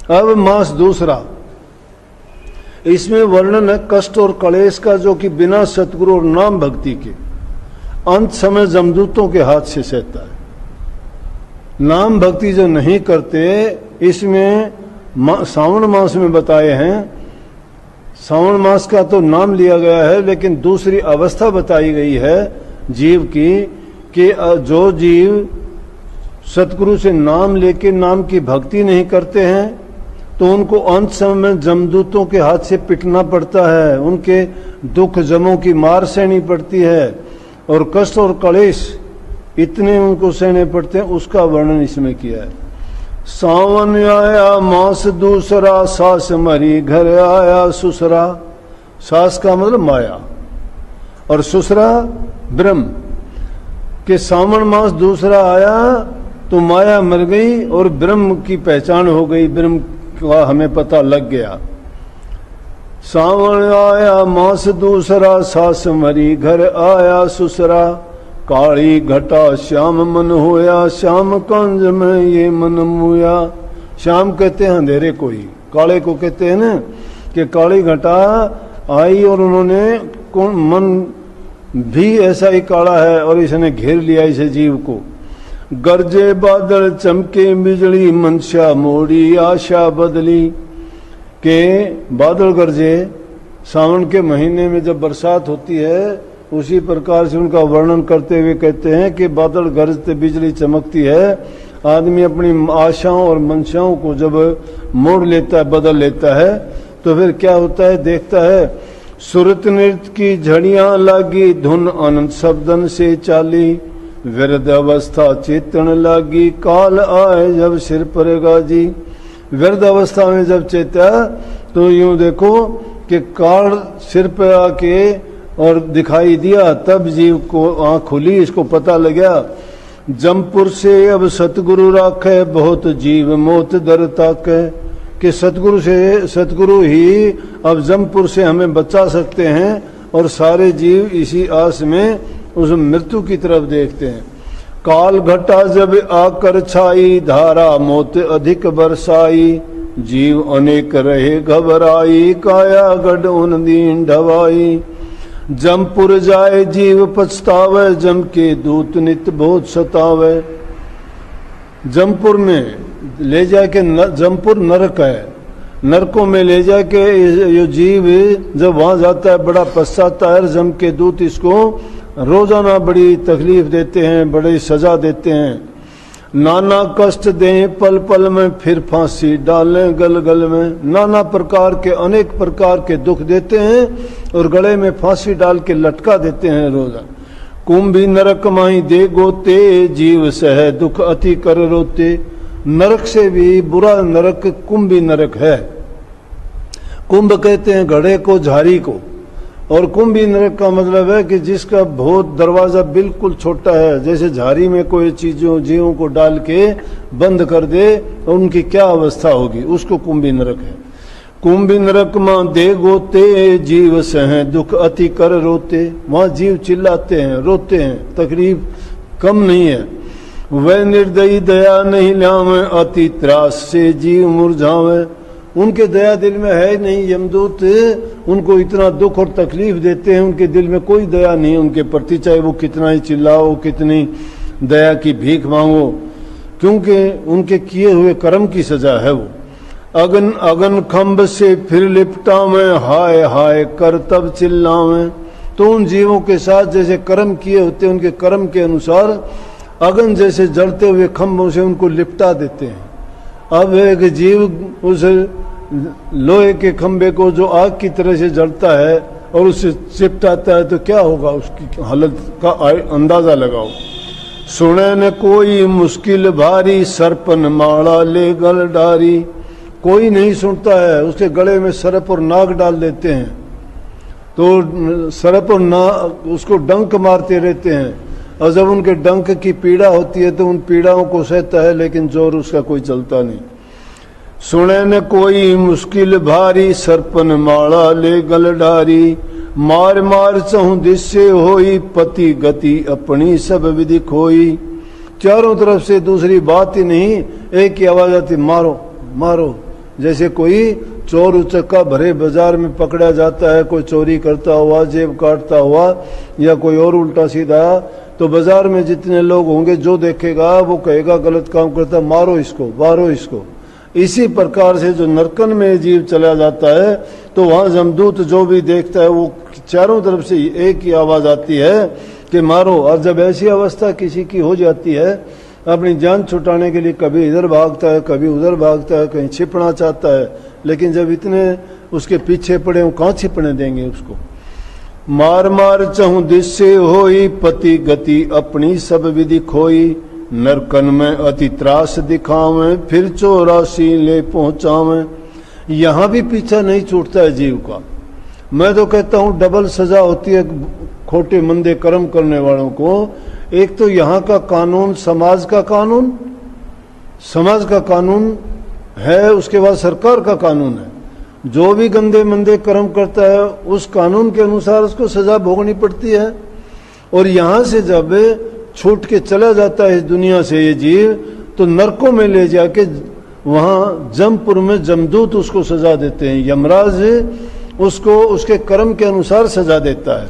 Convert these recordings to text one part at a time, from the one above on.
अब मास दूसरा, इसमें वर्णन है कष्ट और क्लेश का, जो कि बिना सतगुरु और नाम भक्ति के अंत समय जमदूतों के हाथ से सहता है। नाम भक्ति जो नहीं करते, इसमें सावन मास में बताए हैं, सावन मास का तो नाम लिया गया है, लेकिन दूसरी अवस्था बताई गई है जीव की, कि जो जीव सतगुरु से नाम लेके नाम की भक्ति नहीं करते हैं, तो उनको अंत समय में जमदूतों के हाथ से पिटना पड़ता है, उनके दुख जमों की मार सहनी पड़ती है, और कष्ट और क्लेश इतने उनको सहने पड़ते हैं, उसका वर्णन इसमें किया है। सावन आया मास दूसरा, सास मरी घर आया सुसरा। सास का मतलब माया और सुसरा ब्रह्म, के सावन मास दूसरा आया तो माया मर गई और ब्रह्म की पहचान हो गई, ब्रह्म का हमें पता लग गया। सावन आया मास दूसरा, सास मरी घर आया सुसरा। काली घटा श्याम मन होया, श्याम कंज में ये मन मुया। श्याम कहते हैं अंधेरे को ही, काले को कहते हैं ना, कि काली घटा आई और उन्होंने मन भी ऐसा ही काला है और इसने घेर लिया इसे जीव को। गरजे बादल चमके बिजली, मनशा मोड़ी आशा बदली। के बादल गरजे, सावन के महीने में जब बरसात होती है, उसी प्रकार से उनका वर्णन करते हुए कहते हैं कि बादल गरजते बिजली चमकती है। आदमी अपनी आशाओं और मंशाओं को जब मोड़ लेता है, बदल लेता है, तो फिर क्या होता है, देखता है सुरत नृत्य की झड़ियां लागी, धुन अनंत शब्दन से चाली। विरद अवस्था चेतन लागी, काल आए जब सिर पर गाजी। विरद अवस्था में जब चेता तो यूं देखो कि काल सिर पर आके और दिखाई दिया, तब जीव को आंख खुली, इसको पता लगा। जमपुर से अब सतगुरु राखे, बहुत जीव मौत दर ताके। कि सतगुरु ही अब जमपुर से हमें बचा सकते हैं, और सारे जीव इसी आस में उस मृत्यु की तरफ देखते हैं। काल घटा जब आकर छाई, धारा मौत अधिक बरसाई। जीव अनेक रहे घबराई, काया गढ़ उन दीन ढवाई। जमपुर जाए जीव पछतावे, जम के दूत नित बहुत सतावे। जमपुर में ले जाके, जमपुर नरक है, नरकों में ले जाके ये जीव जब वहां जाता है बड़ा पछताता है। जम के दूत इसको रोजाना बड़ी तकलीफ देते हैं, बड़ी सजा देते हैं। नाना कष्ट दें पल पल में, फिर फांसी डालें गल गल में। नाना प्रकार के, अनेक प्रकार के दुख देते हैं और गले में फांसी डाल के लटका देते हैं रोजा। कुंभी नरक माही दे गोते, जीव सह दुख अति कर रोते। नरक से भी बुरा नरक कुंभी नरक है। कुंभ कहते हैं घड़े को, झारी को, और कुंभी नरक का मतलब है कि जिसका बहुत दरवाजा बिल्कुल छोटा है, जैसे झारी में कोई चीजों जीवों को डाल के बंद कर दे तो उनकी क्या अवस्था होगी, उसको कुंभी नरक है। कुंभी नरक मां दे गोते, जीव सह दुख अति कर रोते। वहां जीव चिल्लाते हैं, रोते हैं, तकलीफ कम नहीं है। वह निर्दयी दया नहीं ल्यावे, अति त्रास से जीव मुरझावे। उनके दया दिल में है नहीं, यमदूत उनको इतना दुख और तकलीफ देते हैं, उनके दिल में कोई दया नहीं उनके प्रति, चाहे वो कितना ही चिल्लाओ, कितनी दया की भीख मांगो, क्योंकि उनके किए हुए कर्म की सजा है वो। अगन अगन खम्भ से फिर लिपटावे, हाय हाय कर तब चिल्लावे। तो उन जीवों के साथ जैसे कर्म किए होते हैं, उनके कर्म के अनुसार अगन जैसे जलते हुए खम्भों से उनको लिपटा देते हैं। अब एक जीव उस लोहे के खंबे को जो आग की तरह से जलता है और उससे चिपटाता है, तो क्या होगा, उसकी हालत का अंदाजा लगाओ। सुने न कोई मुश्किल भारी, सर्पन माला ले गल डारी। कोई नहीं सुनता है, उसके गले में सर्प और नाग डाल देते हैं, तो सर्प और नाग उसको डंक मारते रहते हैं, और जब उनके डंक की पीड़ा होती है तो उन पीड़ाओं को सहता है, लेकिन जोर उसका कोई चलता नहीं। सुने न कोई मुश्किल भारी, सर्पन माला ले गल डारी। मार मार चहु दिशे होई, पति गति अपनी सब विधि खोई। चारों तरफ से दूसरी बात ही नहीं, एक ही आवाज आती, मारो मारो जैसे कोई चोर उचक्का भरे बाजार में पकड़ा जाता है, कोई चोरी करता हुआ, जेब काटता हुआ या कोई और उल्टा सीधा, तो बाजार में जितने लोग होंगे जो देखेगा वो कहेगा गलत काम करता, मारो इसको, मारो इसको। इसी प्रकार से जो नरकन में जीव चला जाता है तो वहां जमदूत जो भी देखता है वो चारों तरफ से एक ही आवाज आती है कि मारो। और जब ऐसी अवस्था किसी की हो जाती है, अपनी जान छुटाने के लिए कभी इधर भागता है, कभी उधर भागता है, कहीं छिपना चाहता है, लेकिन जब इतने उसके पीछे पड़े, वो कहाँ छिपने देंगे उसको। मार मार चहु दिशे होई, पति गति अपनी सब विधि खोई, नरकन में अति त्रास दिखावे, फिर 84 ले पहुंचावे। यहां भी पीछा नहीं छूटता है जीव का। मैं तो कहता हूं डबल सजा होती है खोटे मंदे कर्म करने वालों को। एक तो यहाँ का कानून समाज का कानून है, उसके बाद सरकार का कानून है। जो भी गंदे मंदे कर्म करता है उस कानून के अनुसार उसको सजा भोगनी पड़ती है। और यहाँ से जब छूट के चला जाता है इस दुनिया से ये जीव, तो नरकों में ले जाके वहाँ जमपुर में जमदूत उसको सजा देते हैं, यमराज उसको उसके कर्म के अनुसार सजा देता है।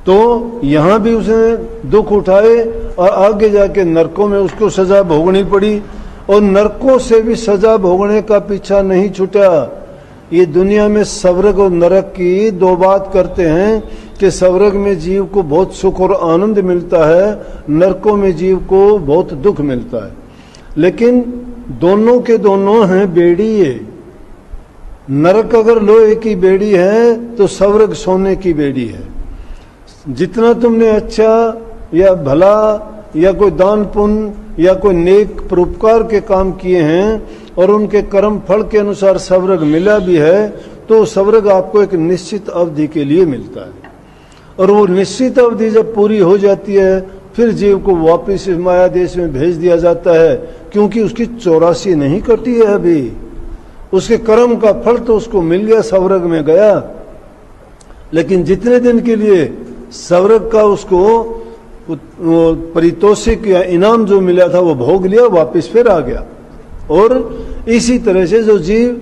तो यहाँ भी उसने दुख उठाए और आगे जाके नरकों में उसको सजा भोगनी पड़ी। और नरकों से भी सजा भोगने का पीछा नहीं छूटा। ये दुनिया में स्वर्ग और नरक की दो बात करते हैं कि स्वर्ग में जीव को बहुत सुख और आनंद मिलता है, नरकों में जीव को बहुत दुख मिलता है। लेकिन दोनों के दोनों हैं बेड़ी। ये नरक अगर लोहे की बेड़ी है तो स्वर्ग सोने की बेड़ी है। जितना तुमने अच्छा या भला या कोई दान पुण्य या कोई नेक परोपकार के काम किए हैं और उनके कर्म फल के अनुसार स्वर्ग मिला भी है, तो स्वर्ग आपको एक निश्चित अवधि के लिए मिलता है। और वो निश्चित अवधि जब पूरी हो जाती है फिर जीव को वापिस माया देश में भेज दिया जाता है, क्योंकि उसकी 84 नहीं कटी है अभी। उसके कर्म का फल तो उसको मिल गया, स्वर्ग में गया। लेकिन जितने दिन के लिए स्वर्ग का उसको परितोषिक या इनाम जो मिला था वो भोग लिया, वापस फिर आ गया। और इसी तरह से जो जीव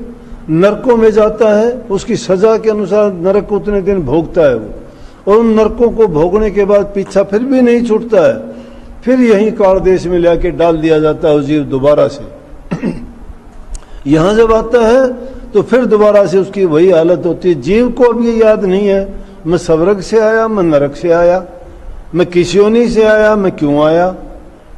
नरकों में जाता है उसकी सजा के अनुसार नरक उतने दिन भोगता है वो, और उन नरकों को भोगने के बाद पीछा फिर भी नहीं छूटता है। फिर यही काल देश में लाके डाल दिया जाता है वो जीव दोबारा से। यहाँ जब आता है तो फिर दोबारा से उसकी वही हालत होती है। जीव को अब ये याद नहीं है मैं स्वर्ग से आया, मैं नरक से आया, मैं किस योनि से आया, मैं क्यों आया।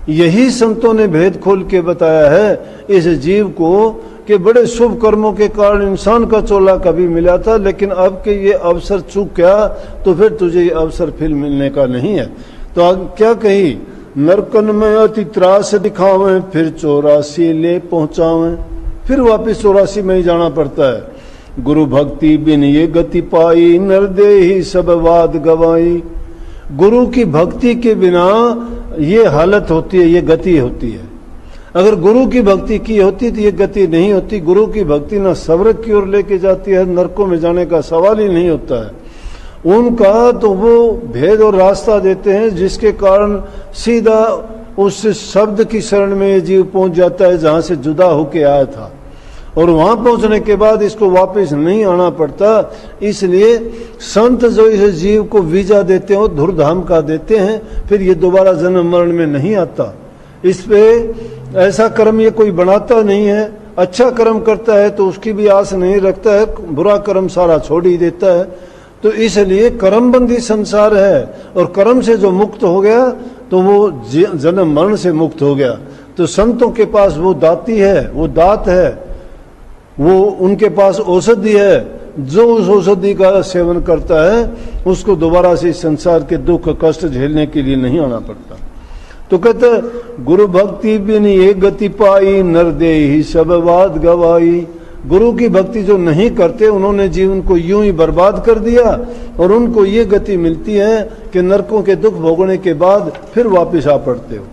यही संतों ने भेद खोल के बताया है इस जीव को कि बड़े शुभ कर्मों के कारण इंसान का चोला कभी मिला था, लेकिन अब के ये अवसर चूक गया तो फिर तुझे ये अवसर फिर मिलने का नहीं है। तो क्या कही, नरकन में अति त्रास दिखावे, फिर 84 ले पहुंचावे। फिर वापिस 84 में ही जाना पड़ता है। गुरु भक्ति बिन ये गति पाई, नरदेही सब वाद गवाई। गुरु की भक्ति के बिना ये हालत होती है, ये गति होती है। अगर गुरु की भक्ति की होती तो ये गति नहीं होती। गुरु की भक्ति ना स्वर्ग की ओर लेके जाती है, नरकों में जाने का सवाल ही नहीं होता है। उनका तो वो भेद और रास्ता देते हैं जिसके कारण सीधा उस शब्द की शरण में ये जीव पहुंच जाता है जहां से जुदा होके आया था, और वहां पहुंचने के बाद इसको वापस नहीं आना पड़ता। इसलिए संत जो इस जीव को वीजा देते हैं धुरधाम का देते हैं, फिर ये दोबारा जन्म मरण में नहीं आता। इस पे ऐसा कर्म ये कोई बनाता नहीं है। अच्छा कर्म करता है तो उसकी भी आस नहीं रखता है, बुरा कर्म सारा छोड़ ही देता है। तो इसलिए कर्मबंदी संसार है, और कर्म से जो मुक्त हो गया तो वो जन्म मरण से मुक्त हो गया। तो संतों के पास वो दाती है, वो दात है, वो उनके पास औषधि है। जो उस औषधि का सेवन करता है उसको दोबारा से संसार के दुख कष्ट झेलने के लिए नहीं आना पड़ता। तो कहते गुरु भक्ति बिन ये गति पाई, नरदेही सब वाद गवाई। गुरु की भक्ति जो नहीं करते उन्होंने जीवन को यूं ही बर्बाद कर दिया, और उनको ये गति मिलती है कि नरकों के दुख भोगने के बाद फिर वापिस आ पड़ते हो।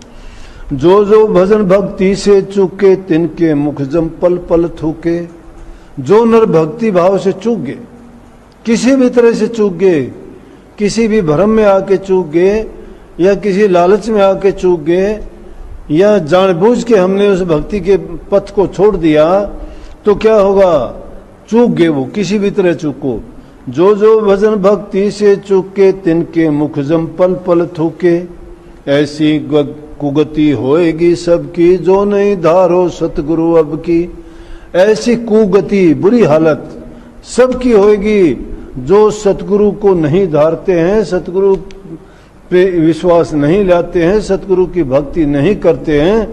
जो जो भजन भक्ति से चूके, तिनके मुख जम पल पल थूके। जो नर भक्ति भाव से चूक गए, किसी भी तरह से चूक गए, किसी भी भ्रम में आके चूक गए, या किसी लालच में आके चूक गए, या जानबूझ के हमने उस भक्ति के पथ को छोड़ दिया, तो क्या होगा, चूक गए वो, किसी भी तरह चूको। जो जो भजन भक्ति से चूके तिनके मुख जम पल पल थूके। ऐसी कुगति होएगी सबकी जो नहीं धारो सतगुरु अब की। ऐसी कुगति, बुरी हालत सबकी होएगी जो सतगुरु को नहीं धारते हैं, सतगुरु पे विश्वास नहीं लाते हैं, सतगुरु की भक्ति नहीं करते हैं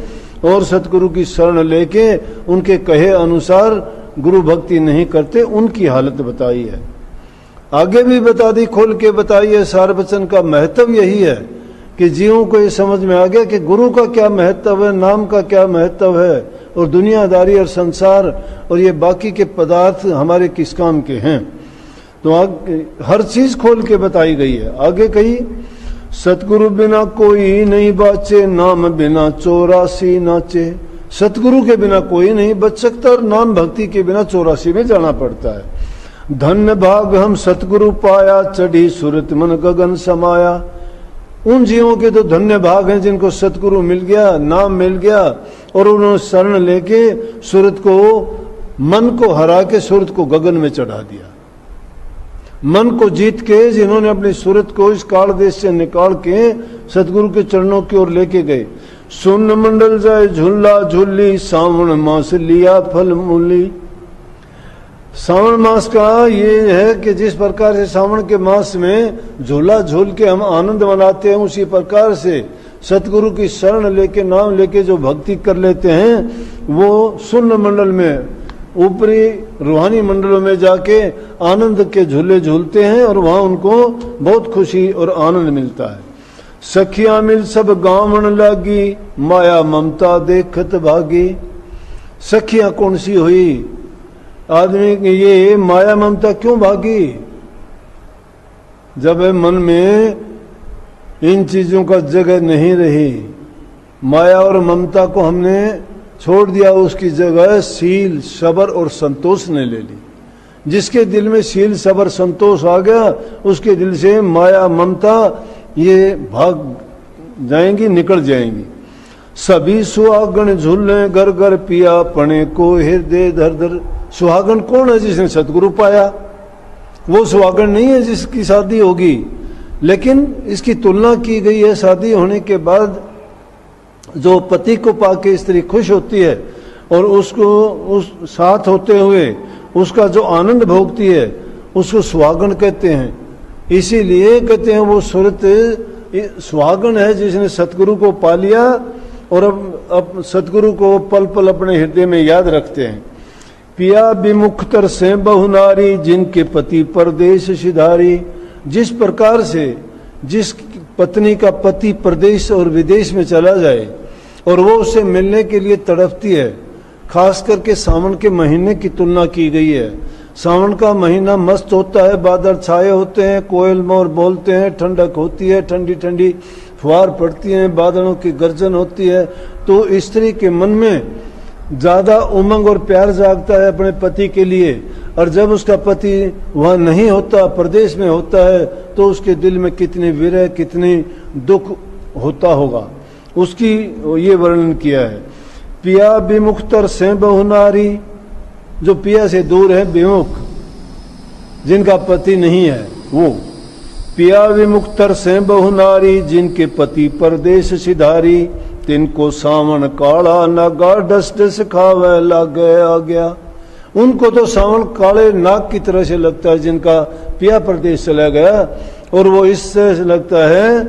और सतगुरु की शरण लेके उनके कहे अनुसार गुरु भक्ति नहीं करते, उनकी हालत बताई है। आगे भी बता दी, खोल के बताई है। सार वचन का महत्व यही है कि जीवों को ये समझ में आ गया कि गुरु का क्या महत्व है, नाम का क्या महत्व है, और दुनियादारी और संसार और ये बाकी के पदार्थ हमारे किस काम के हैं। तो हर चीज खोल के बताई गई है। आगे कही, सतगुरु बिना कोई नहीं बाचे, नाम बिना 84 नाचे। सतगुरु के बिना कोई नहीं बच सकता और नाम भक्ति के बिना 84 में जाना पड़ता है। धन्य भाग हम सतगुरु पाया, चढ़ी सुरत मन गगन समाया। उन जीवों के तो धन्य भाग हैं जिनको सतगुरु मिल गया, नाम मिल गया और उन्होंने शरण लेके सुरत को, मन को हरा के सुरत को गगन में चढ़ा दिया। मन को जीत के जिन्होंने अपनी सूरत को इस काल देश से निकाल के सतगुरु के चरणों की ओर लेके गए। सुन मंडल जाए झूला झूली, सावन मास लिया फल मूली। सावन मास का ये है कि जिस प्रकार से सावन के मास में झूला झूल के हम आनंद मनाते हैं, उसी प्रकार से सतगुरु की शरण लेके, नाम लेके जो भक्ति कर लेते हैं वो शून्य मंडल में, ऊपरी रूहानी मंडलों में जाके आनंद के झूले झूलते हैं और वहां उनको बहुत खुशी और आनंद मिलता है। सखियां मिल सब गावन लागी, माया ममता देखत भागी। सखियां कौन सी हुई? आदमी की ये माया ममता क्यों भागी? जब मन में इन चीजों का जगह नहीं रही, माया और ममता को हमने छोड़ दिया, उसकी जगह शील, सबर और संतोष ने ले ली। जिसके दिल में शील, सबर, संतोष आ गया, उसके दिल से माया, ममता ये भाग जाएंगी, निकल जाएंगी। सभी सुहागन झूले घर घर पिया, पने को हृदय धर धर। सुहागन कौन है? जिसने सतगुरु पाया। वो सुहागन नहीं है जिसकी शादी होगी, लेकिन इसकी तुलना की गई है शादी होने के बाद जो पति को पाके स्त्री खुश होती है और उसको उस साथ होते हुए उसका जो आनंद भोगती है उसको सुहागन कहते हैं। इसीलिए कहते हैं वो सूरत सुहागन है जिसने सतगुरु को पा लिया और अब सतगुरु को पल पल अपने हृदय में याद रखते हैं। पिया विमुख तर से बहुनारी, जिनके पति परदेश सिधारी। जिस प्रकार से जिस पत्नी का पति प्रदेश और विदेश में चला जाए और वो उससे मिलने के लिए तड़पती है, खास करके सावन के महीने की तुलना की गई है। सावन का महीना मस्त होता है, बादल छाए होते हैं, कोयल मोर बोलते हैं, ठंडक होती है, ठंडी ठंडी फुहार पड़ती है, बादलों की गर्जन होती है, तो स्त्री के मन में ज्यादा उमंग और प्यार जागता है अपने पति के लिए। और जब उसका पति वहां नहीं होता, प्रदेश में होता है, तो उसके दिल में कितनी विरह, कितनी दुख होता होगा, उसकी ये वर्णन किया है। पिया विमुख तर से बहुनारी, जो पिया से दूर है, विमुख, जिनका पति नहीं है वो। पिया विमुख तर से बहुनारी, जिनके पति परदेश सिधारी। तिनको सावन काला नागा, डस डस खावे लागे आ गया। उनको तो सावन काले नाग की तरह से लगता है जिनका पिया प्रदेश चला गया, और वो इससे लगता है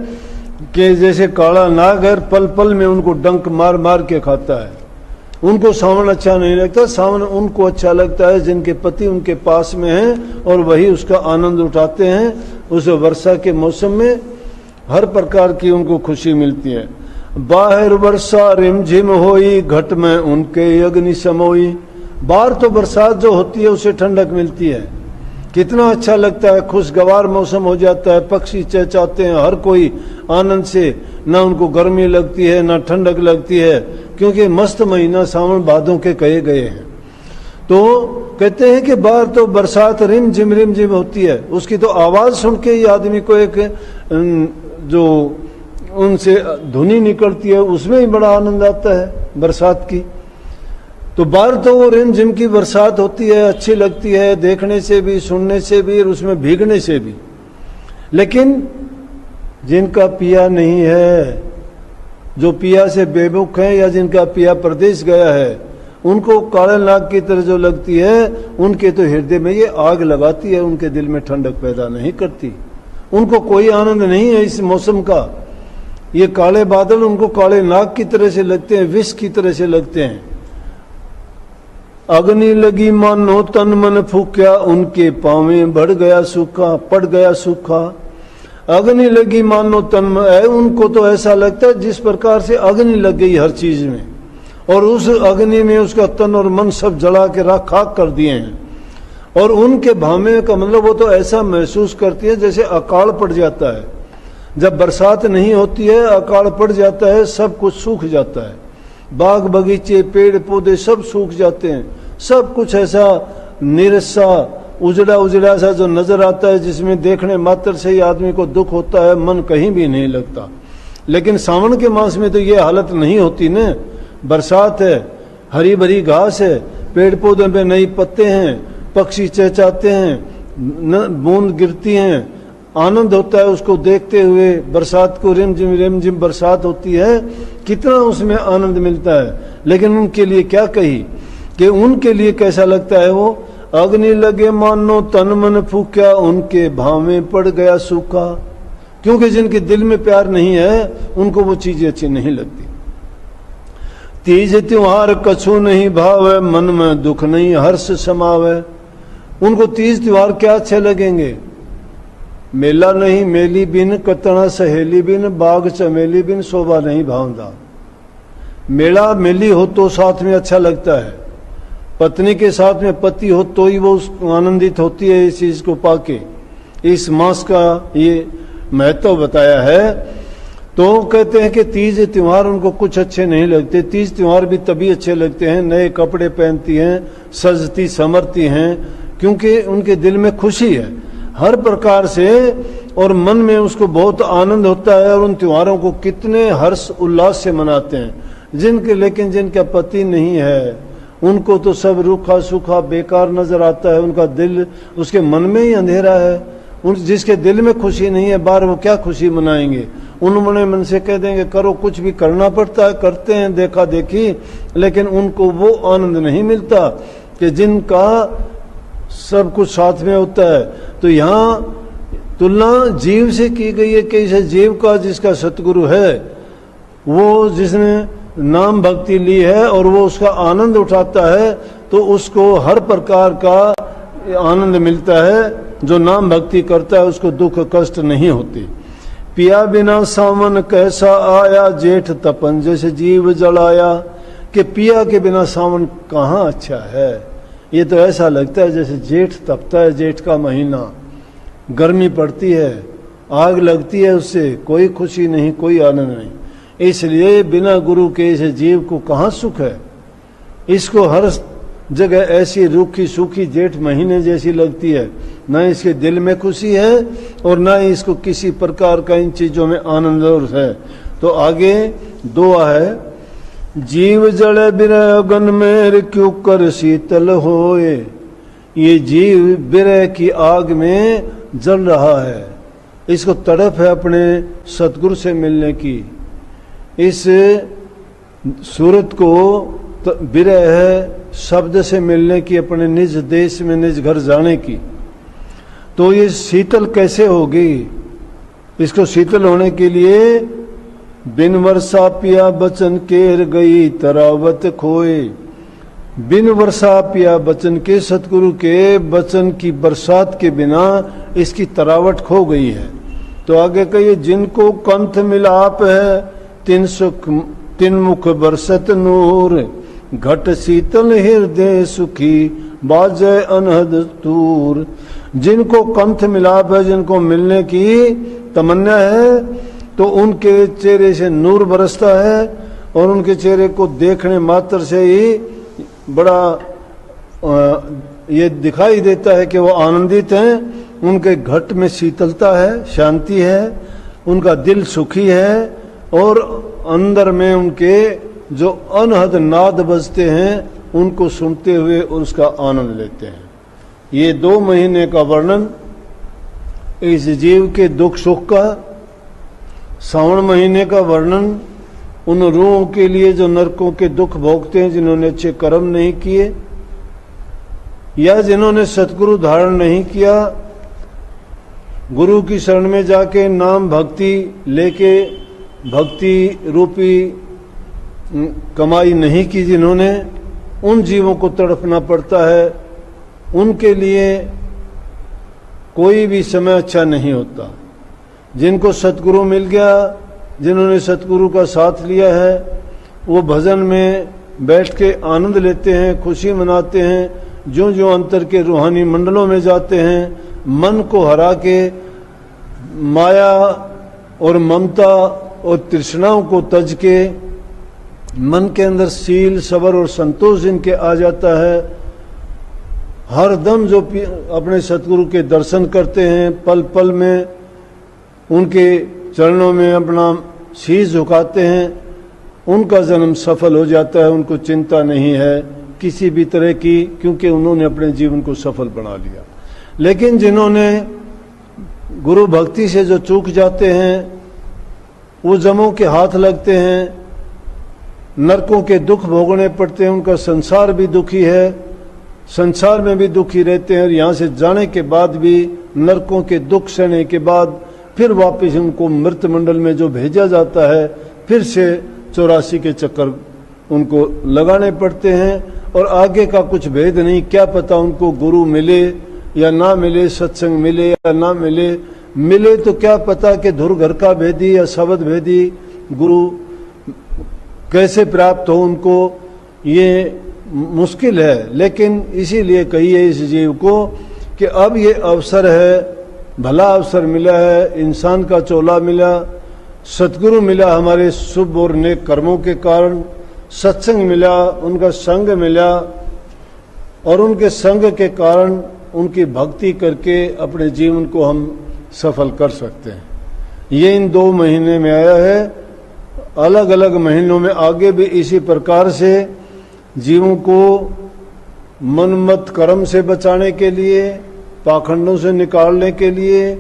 कि जैसे काला नाग है, पल पल में उनको डंक मार मार के खाता है। उनको सावन अच्छा नहीं लगता, सावन उनको अच्छा लगता है जिनके पति उनके पास में हैं और वही उसका आनंद उठाते हैं। उस वर्षा के मौसम में हर प्रकार की उनको खुशी मिलती है। बाहर वर्षा रिमझिम होई, घट में उनके अग्नि समोई। बाहर तो बरसात जो होती है उससे ठंडक मिलती है, कितना अच्छा लगता है, खुशगवार मौसम हो जाता है, पक्षी चहचहाते हैं, हर कोई आनंद से, ना उनको गर्मी लगती है ना ठंडक लगती है, क्योंकि मस्त महीना सावन भादों के कहे गए हैं। तो कहते हैं कि बाहर तो बरसात रिम झिम होती है, उसकी तो आवाज सुन के ही आदमी को एक जो उनसे धुनी निकलती है उसमें ही बड़ा आनंद आता है बरसात की। तो बाहर तो वो रिमझिम की बरसात होती है, अच्छी लगती है देखने से भी, सुनने से भी और उसमें भीगने से भी। लेकिन जिनका पिया नहीं है, जो पिया से बेमुख है या जिनका पिया प्रदेश गया है, उनको काले नाग की तरह जो लगती है, उनके तो हृदय में ये आग लगाती है, उनके दिल में ठंडक पैदा नहीं करती। उनको कोई आनंद नहीं है इस मौसम का। ये काले बादल उनको काले नाग की तरह से लगते हैं, विष की तरह से लगते हैं। अग्नि लगी मानो तन मन फूक्या, उनके पांवें बढ़ गया सूखा, पड़ गया सूखा। अग्नि लगी मानो तन है, उनको तो ऐसा लगता है जिस प्रकार से अग्नि लग गई हर चीज में, और उस अग्नि में उसका तन और मन सब जला के राख खाक कर दिए हैं। और उनके भामे का मतलब वो तो ऐसा महसूस करती है जैसे अकाल पड़ जाता है। जब बरसात नहीं होती है, अकाल पड़ जाता है, सब कुछ सूख जाता है, बाग बगीचे पेड़ पौधे सब सूख जाते हैं, सब कुछ ऐसा निरसा उजड़ा उजड़ा सा जो नजर आता है, जिसमें देखने मात्र से ही आदमी को दुख होता है, मन कहीं भी नहीं लगता। लेकिन सावन के मास में तो ये हालत नहीं होती न। बरसात है, हरी भरी घास है, पेड़ पौधों पे नई पत्ते हैं, पक्षी चहचहाते हैं, बूंद गिरती हैं, आनंद होता है उसको देखते हुए। बरसात को रिमझिम रिमझिम बरसात होती है, कितना उसमें आनंद मिलता है। लेकिन उनके लिए क्या कही कि उनके लिए कैसा लगता है वो, अग्नि लगे मानो तन मन फूक्या, उनके भावे पड़ गया सूखा। क्योंकि जिनके दिल में प्यार नहीं है, उनको वो चीजें अच्छी नहीं लगती। तीज त्योहार कछु नहीं भावे, मन में दुख नहीं हर्ष समावे। उनको तीज त्योहार क्या अच्छे लगेंगे। मेला नहीं मेली बिन, कतना सहेली बिन, बाग चमेली बिन, शोभा नहीं भावदा। मेला मेली हो तो साथ में अच्छा लगता है, पत्नी के साथ में पति हो तो ही वो आनंदित होती है इस चीज को पाके। इस मास का ये महत्व बताया है। तो कहते हैं कि तीज त्योहार उनको कुछ अच्छे नहीं लगते। तीज त्योहार भी तभी अच्छे लगते हैं, नए कपड़े पहनती हैं, सजती समरती हैं, क्योंकि उनके दिल में खुशी है हर प्रकार से, और मन में उसको बहुत आनंद होता है। और उन त्योहारों को कितने हर्ष उल्लास से मनाते हैं। लेकिन जिनका पति नहीं है, उनको तो सब रूखा सूखा बेकार नजर आता है। उनका दिल, उसके मन में ही अंधेरा है। जिसके दिल में खुशी नहीं है, बाहर वो क्या खुशी मनाएंगे। उन्होंने मन से कह देंगे करो, कुछ भी करना पड़ता है, करते हैं देखा देखी, लेकिन उनको वो आनंद नहीं मिलता कि जिनका सब कुछ साथ में होता है। तो यहाँ तुलना जीव से की गई है कि इस जीव का जिसका सतगुरु है, वो जिसने नाम भक्ति ली है और वो उसका आनंद उठाता है, तो उसको हर प्रकार का आनंद मिलता है। जो नाम भक्ति करता है उसको दुख कष्ट नहीं होती। पिया बिना सावन कैसा आया, जेठ तपन जैसे जीव जलाया। कि पिया के बिना सावन कहाँ अच्छा है। ये तो ऐसा लगता है जैसे जेठ तपता है, जेठ का महीना, गर्मी पड़ती है, आग लगती है, उससे कोई खुशी नहीं, कोई आनंद नहीं। इसलिए बिना गुरु के इस जीव को कहाँ सुख है। इसको हर जगह ऐसी रूखी सूखी जेठ महीने जैसी लगती है, न इसके दिल में खुशी है और न इसको किसी प्रकार का इन चीजों में आनंद और है। तो आगे दुआ है, जीव जड़े बिरह अगन में क्यों कर शीतल होए। ये जीव बिरह की आग में जल रहा है, इसको तड़प है अपने सतगुरु से मिलने की। इस सूरत को बिरह है शब्द से मिलने की, अपने निज देश में निज घर जाने की। तो ये शीतल कैसे होगी। इसको शीतल होने के लिए बिन वर्षा पिया बचन केर गई तरावत खोए। बिन वर्षा पिया बचन के, सतगुरु के बचन की बरसात के बिना इसकी तरावट खो गई है। तो आगे कहिए, जिनको कंठ मिलाप है तिन मुख बरसत नूर। घट शीतल हृदय सुखी बाजय अनहद तूर। जिनको कंठ मिलाप है, जिनको मिलने की तमन्ना है, तो उनके चेहरे से नूर बरसता है और उनके चेहरे को देखने मात्र से ही बड़ा ये दिखाई देता है कि वो आनंदित हैं। उनके घट में शीतलता है, शांति है, उनका दिल सुखी है और अंदर में उनके जो अनहद नाद बजते हैं उनको सुनते हुए उसका आनंद लेते हैं। ये 2 महीने का वर्णन इस जीव के दुख सुख का, श्रावण महीने का वर्णन उन रूहों के लिए जो नरकों के दुख भोगते हैं, जिन्होंने अच्छे कर्म नहीं किए या जिन्होंने सतगुरु धारण नहीं किया, गुरु की शरण में जाके नाम भक्ति लेके भक्ति रूपी कमाई नहीं की जिन्होंने, उन जीवों को तड़पना पड़ता है। उनके लिए कोई भी समय अच्छा नहीं होता। जिनको सतगुरु मिल गया, जिन्होंने सतगुरु का साथ लिया है, वो भजन में बैठ के आनंद लेते हैं, खुशी मनाते हैं। जो जो अंतर के रूहानी मंडलों में जाते हैं, मन को हरा के माया और ममता और तृष्णाओं को तज के मन के अंदर शील सबर और संतोष जिनके आ जाता है, हर दम जो अपने सतगुरु के दर्शन करते हैं, पल पल में उनके चरणों में अपना शीश झुकाते हैं, उनका जन्म सफल हो जाता है। उनको चिंता नहीं है किसी भी तरह की, क्योंकि उन्होंने अपने जीवन को सफल बना लिया। लेकिन जिन्होंने गुरु भक्ति से जो चूक जाते हैं, वो जमों के हाथ लगते हैं, नरकों के दुख भोगने पड़ते हैं। उनका संसार भी दुखी है, संसार में भी दुखी रहते हैं, और यहाँ से जाने के बाद भी नरकों के दुख सहने के बाद फिर वापस उनको मृत मंडल में जो भेजा जाता है, फिर से 84 के चक्कर उनको लगाने पड़ते हैं। और आगे का कुछ भेद नहीं, क्या पता उनको गुरु मिले या ना मिले, सत्संग मिले या ना मिले। मिले तो क्या पता कि धुर घर का भेदी या शब्द भेदी गुरु कैसे प्राप्त हो उनको, ये मुश्किल है। लेकिन इसीलिए कहिए इस जीव को कि अब ये अवसर है, भला अवसर मिला है, इंसान का चोला मिला, सतगुरु मिला हमारे शुभ और नेक कर्मों के कारण, सत्संग मिला, उनका संग मिला, और उनके संग के कारण उनकी भक्ति करके अपने जीवन को हम सफल कर सकते हैं। ये इन 2 महीने में आया है। अलग अलग महीनों में आगे भी इसी प्रकार से जीवों को मनमत कर्म से बचाने के लिए, पाखंडों से निकालने के लिए,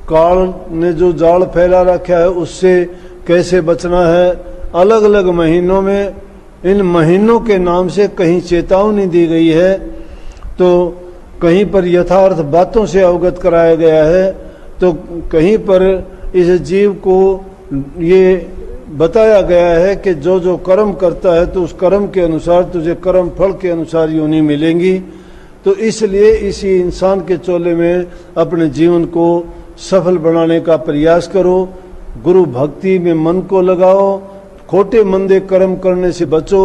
काल ने जो जाल फैला रखा है उससे कैसे बचना है, अलग अलग महीनों में इन महीनों के नाम से कहीं चेतावनी दी गई है, तो कहीं पर यथार्थ बातों से अवगत कराया गया है, तो कहीं पर इस जीव को ये बताया गया है कि जो जो कर्म करता है तो उस कर्म के अनुसार तुझे कर्म फल के अनुसार योनि मिलेंगी। तो इसलिए इसी इंसान के चोले में अपने जीवन को सफल बनाने का प्रयास करो। गुरु भक्ति में मन को लगाओ, खोटे मंदे कर्म करने से बचो।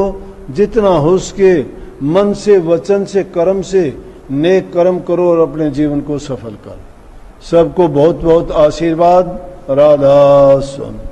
जितना हो सके मन से, वचन से, कर्म से नेक कर्म करो और अपने जीवन को सफल करो। सबको बहुत बहुत आशीर्वाद। राधा स्वामी।